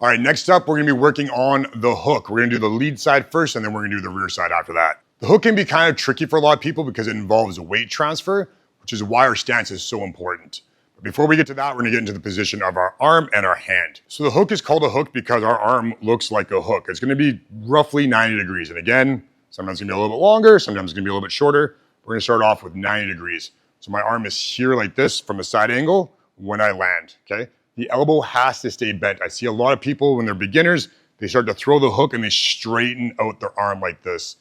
All right, next up, we're gonna be working on the hook. We're gonna do the lead side first, and then we're gonna do the rear side after that. The hook can be kind of tricky for a lot of people because it involves weight transfer, which is why our stance is so important. But before we get to that, we're gonna get into the position of our arm and our hand. So the hook is called a hook because our arm looks like a hook. It's gonna be roughly 90 degrees. And again, sometimes it's gonna be a little bit longer, sometimes it's gonna be a little bit shorter. We're gonna start off with 90 degrees. So my arm is here like this from a side angle when I land, okay? The elbow has to stay bent. I see a lot of people when they're beginners, they start to throw the hook and they straighten out their arm like this.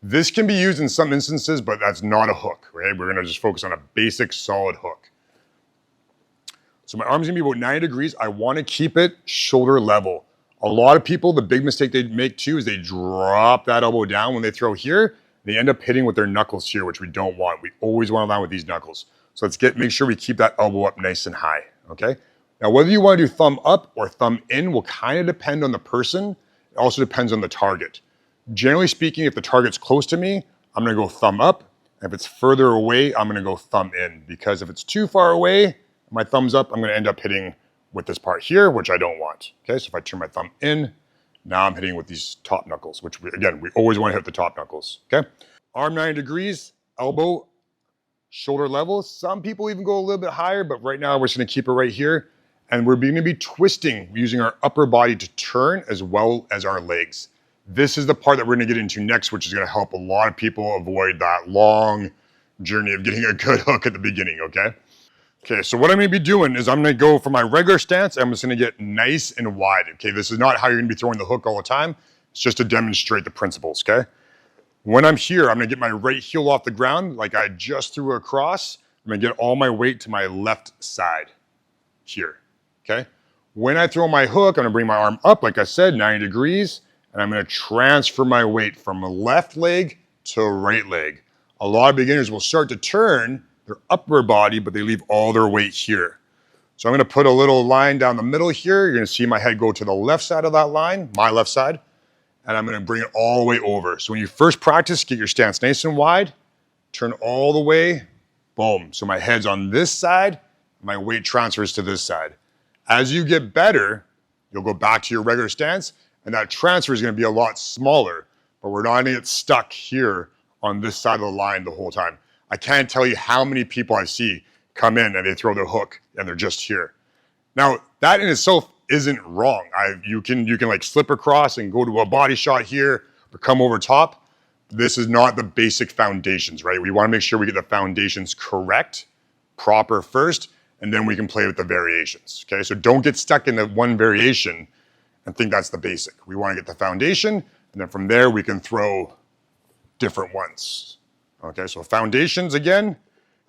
This can be used in some instances, but that's not a hook, right? We're gonna just focus on a basic solid hook. So my arm's gonna be about 90 degrees. I wanna keep it shoulder level. A lot of people, the big mistake they make too is they drop that elbow down when they throw here. They end up hitting with their knuckles here, which we don't want. We always wanna land with these knuckles. So make sure we keep that elbow up nice and high, okay? Now, whether you want to do thumb up or thumb in will kind of depend on the person. It also depends on the target. Generally speaking, if the target's close to me, I'm gonna go thumb up. If it's further away, I'm gonna go thumb in, because if it's too far away, my thumb's up, I'm gonna end up hitting with this part here, which I don't want. Okay, so if I turn my thumb in, now I'm hitting with these top knuckles, which we always wanna hit the top knuckles, okay? Arm 90 degrees, elbow, shoulder level. Some people even go a little bit higher, but right now we're just gonna keep it right here. And we're going to be twisting using our upper body to turn as well as our legs. This is the part that we're going to get into next, which is going to help a lot of people avoid that long journey of getting a good hook at the beginning, okay? Okay, so what I'm going to be doing is I'm going to go for my regular stance. I'm just going to get nice and wide, okay? This is not how you're going to be throwing the hook all the time. It's just to demonstrate the principles, okay? When I'm here, I'm going to get my right heel off the ground like I just threw across. I'm going to get all my weight to my left side here. Okay, when I throw my hook, I'm gonna bring my arm up, like I said, 90 degrees, and I'm gonna transfer my weight from left leg to right leg. A lot of beginners will start to turn their upper body, but they leave all their weight here. So I'm gonna put a little line down the middle here. You're gonna see my head go to the left side of that line, my left side, and I'm gonna bring it all the way over. So when you first practice, get your stance nice and wide, turn all the way, boom. So my head's on this side, my weight transfers to this side. As you get better, you'll go back to your regular stance, and that transfer is going to be a lot smaller, but we're not going to get stuck here on this side of the line the whole time. I can't tell you how many people I see come in and they throw their hook and they're just here. Now, that in itself isn't wrong. You can like slip across and go to a body shot here or come over top. This is not the basic foundations, right? We want to make sure we get the foundations correct, proper first, and then we can play with the variations, okay? So don't get stuck in the one variation and think that's the basic. We wanna get the foundation, and then from there we can throw different ones, okay? So foundations, again,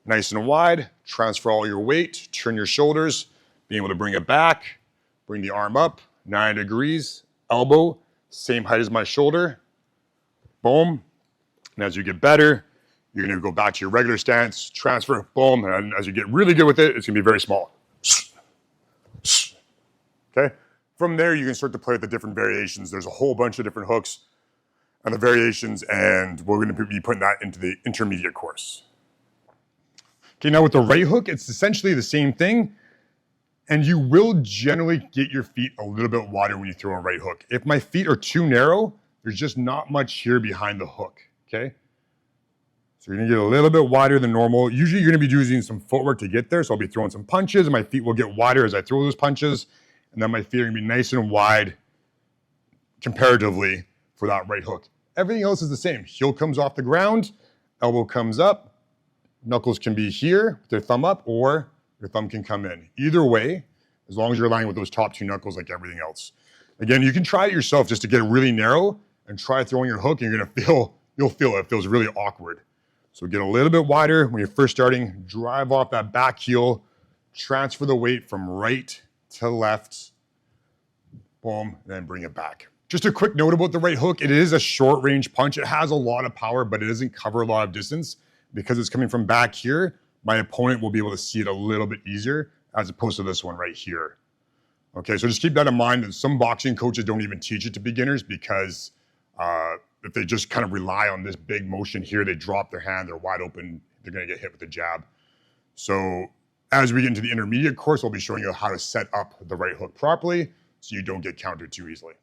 nice and wide, transfer all your weight, turn your shoulders, being able to bring it back, bring the arm up, 90 degrees, elbow, same height as my shoulder, boom. And as you get better, you're gonna go back to your regular stance, transfer, boom, and as you get really good with it, it's gonna be very small. Okay? From there, you can start to play with the different variations. There's a whole bunch of different hooks and the variations, and we're gonna be putting that into the intermediate course. Okay, now with the right hook, it's essentially the same thing, and you will generally get your feet a little bit wider when you throw a right hook. If my feet are too narrow, there's just not much here behind the hook, okay? So you're gonna get a little bit wider than normal. Usually you're gonna be using some footwork to get there. So I'll be throwing some punches and my feet will get wider as I throw those punches. And then my feet are gonna be nice and wide comparatively for that right hook. Everything else is the same. Heel comes off the ground, elbow comes up, knuckles can be here with their thumb up, or your thumb can come in. Either way, as long as you're aligning with those top two knuckles like everything else. Again, you can try it yourself just to get it really narrow and try throwing your hook and you'll feel it. It feels really awkward. So get a little bit wider when you're first starting, drive off that back heel, transfer the weight from right to left, boom, and then bring it back. Just a quick note about the right hook. It is a short range punch. It has a lot of power, but it doesn't cover a lot of distance. Because it's coming from back here, my opponent will be able to see it a little bit easier as opposed to this one right here. Okay, so just keep that in mind. And some boxing coaches don't even teach it to beginners because if they just kind of rely on this big motion here, they drop their hand, they're wide open, they're gonna get hit with a jab. So as we get into the intermediate course, I'll be showing you how to set up the right hook properly so you don't get countered too easily.